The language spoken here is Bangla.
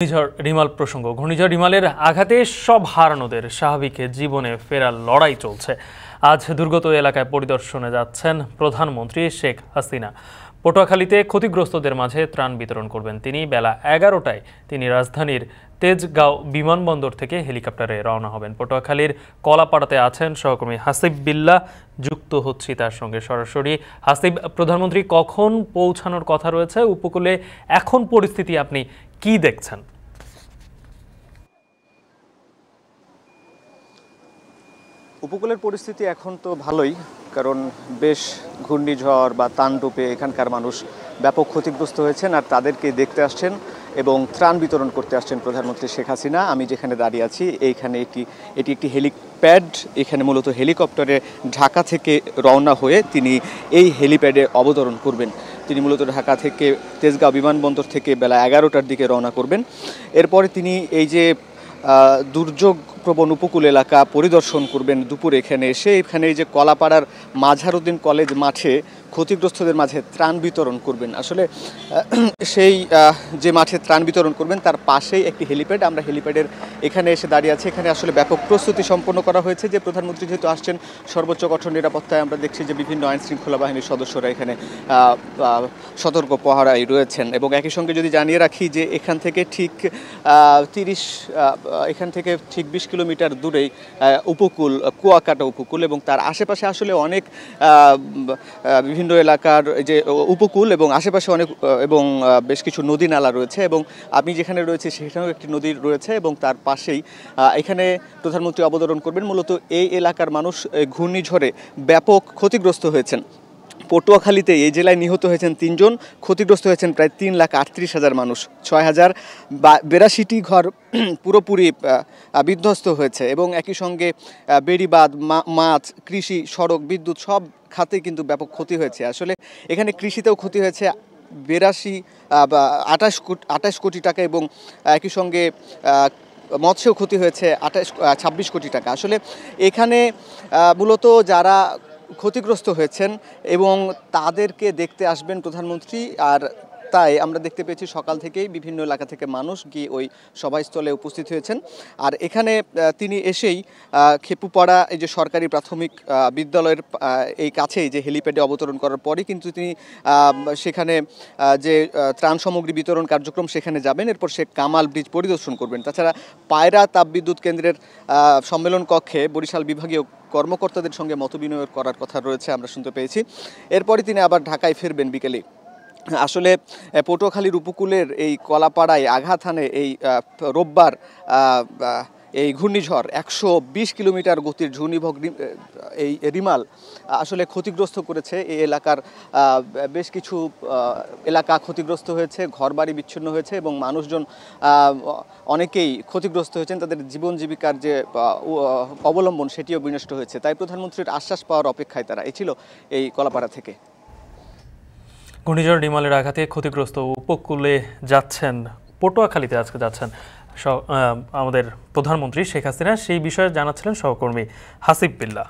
ঘূর্ণিঝড় রিমাল প্রসঙ্গ। ঘূর্ণিঝড় রিমালের আঘাতে সব হারানোদের স্বাভাবিক জীবনে ফেরার লড়াই চলছে। আজ দুর্গত এলাকায় পরিদর্শনে যাচ্ছেন প্রধানমন্ত্রী শেখ হাসিনা। পটুয়াখালীতে ক্ষতিগ্রস্তদের মাঝে ত্রাণ বিতরণ করবেন তিনি। বেলা 11টায় তিনি রাজধানীর তেজগাঁও বিমানবন্দর থেকে হেলিকপ্টারে রওনা হবেন। পটুয়াখালীর কলাপাড়াতে আছেন সহকর্মী হাসিব বিল্লাহ, যুক্ত হচ্ছি তার সঙ্গে সরাসরি। হাসিব, প্রধানমন্ত্রী কখন পৌঁছানোর কথা রয়েছে উপকূলে? এখন পরিস্থিতি আপনি কি দেখছেন? উপকূলের পরিস্থিতি এখন তো ভালোই, কারণ বেশ ঘূর্ণিঝড় বা তাণ্ডবে এখানকার মানুষ ব্যাপক ক্ষতিগ্রস্ত হয়েছেন আর তাদেরকে দেখতে আসছেন এবং ত্রাণ বিতরণ করতে আসছেন প্রধানমন্ত্রী শেখ হাসিনা। আমি যেখানে দাঁড়িয়ে আছি এইখানে এটি একটি হেলিপ্যাড। এখানে মূলত হেলিকপ্টারে ঢাকা থেকে রওনা হয়ে তিনি এই হেলিপ্যাডে অবতরণ করবেন। তিনি মূলত ঢাকা থেকে তেজগাঁও বিমানবন্দর থেকে বেলা 11টার দিকে রওনা করবেন। এরপরে তিনি এই যে দুর্যোগ প্রবণ উপকূল এলাকা পরিদর্শন করবেন দুপুরে। এখানে এই যে কলাপাড়ার মাঝারুদ্দিন কলেজ মাঠে ক্ষতিগ্রস্তদের মাঝে ত্রাণ বিতরণ করবেন। আসলে সেই যে মাঠে ত্রাণ বিতরণ করবেন তার পাশেই একটি হেলিপ্যাড। আমরা হেলিপ্যাডের এখানে এসে দাঁড়িয়ে আছি। এখানে আসলে ব্যাপক প্রস্তুতি সম্পন্ন করা হয়েছে যে প্রধানমন্ত্রী যেহেতু আসছেন সর্বোচ্চ কঠোর নিরাপত্তায়। আমরা দেখছি যে বিভিন্ন আইন শৃঙ্খলা বাহিনীর সদস্যরা এখানে সতর্ক পহরায় রয়েছেন। এবং একই সঙ্গে যদি জানিয়ে রাখি যে এখান থেকে ঠিক 20 কিলোমিটার দূরেই উপকূল, কুয়াকাটা উপকূল, এবং তার আশেপাশে আসলে অনেক বিভিন্ন এলাকার যে উপকূল এবং আশেপাশে অনেক এবং বেশ কিছু নদী নালা রয়েছে। এবং আমি যেখানে রয়েছি সেখানেও একটি নদী রয়েছে এবং তার পাশেই এখানে প্রধানমন্ত্রী অবতরণ করবেন। মূলত এই এলাকার মানুষ ঘূর্ণিঝড়ে ব্যাপক ক্ষতিগ্রস্ত হয়েছেন। পটুয়াখালীতে এই জেলায় নিহত হয়েছেন 3 জন, ক্ষতিগ্রস্ত হয়েছেন প্রায় 3,38,000 মানুষ। 6,082টি ঘর পুরোপুরি বিধ্বস্ত হয়েছে এবং একই সঙ্গে বেড়িবাঁধ, মাছ, কৃষি, সড়ক, বিদ্যুৎ সব খাতে কিন্তু ব্যাপক ক্ষতি হয়েছে। আসলে এখানে কৃষিতেও ক্ষতি হয়েছে 28 কোটি টাকা এবং একই সঙ্গে মৎস্য ক্ষতি হয়েছে 26 কোটি টাকা। আসলে এখানে মূলত যারা ক্ষতিগ্রস্ত হয়েছেন এবং তাদেরকে দেখতে আসবেন প্রধানমন্ত্রী। আর তাই আমরা দেখতে পেয়েছি সকাল থেকেই বিভিন্ন এলাকা থেকে মানুষ গিয়ে ওই সভাস্থলে উপস্থিত হয়েছেন। আর এখানে তিনি এসেই খেপুপাড়া এই যে সরকারি প্রাথমিক বিদ্যালয়ের এই কাছেই যে হেলিপ্যাডে অবতরণ করার পরই কিন্তু তিনি সেখানে যে ত্রাণ সামগ্রী বিতরণ কার্যক্রম সেখানে যাবেন। এরপর সে কামাল ব্রিজ পরিদর্শন করবেন। তাছাড়া পায়রা তাপবিদ্যুৎ কেন্দ্রের সম্মেলন কক্ষে বরিশাল বিভাগীয় কর্মকর্তাদের সঙ্গে মতবিনিময় করার কথা রয়েছে, আমরা শুনতে পেয়েছি। এরপরই তিনি আবার ঢাকায় ফিরবেন বিকেলে। আসলে পটুয়াখালীর উপকূলের এই কলাপাড়ায় আঘাত হানে এই রোববার এই ঘূর্ণিঝড় 120 কিলোমিটার গতির ঘূর্ণিঝড় এই রিমাল আসলে ক্ষতিগ্রস্ত করেছে এই এলাকার বেশ কিছু এলাকা ক্ষতিগ্রস্ত হয়েছে, ঘরবাড়ি বিচ্ছিন্ন হয়েছে এবং মানুষজন অনেকেই ক্ষতিগ্রস্ত হয়েছেন। তাদের জীবন জীবিকার যে অবলম্বন সেটিও বিনষ্ট হয়েছে। তাই প্রধানমন্ত্রীর আশ্বাস পাওয়ার অপেক্ষায় তারা। এই ছিল এই কলাপাড়া থেকে। ঘূর্ণিঝড় রিমালের আঘাতে ক্ষতিগ্রস্ত উপকূলে যাচ্ছেন, পটুয়াখালীতে আজকে যাচ্ছেন আমাদের প্রধানমন্ত্রী শেখ হাসিনা। সেই বিষয়ে জানাচ্ছিলেন সহকর্মী হাসিব বিল্লাহ।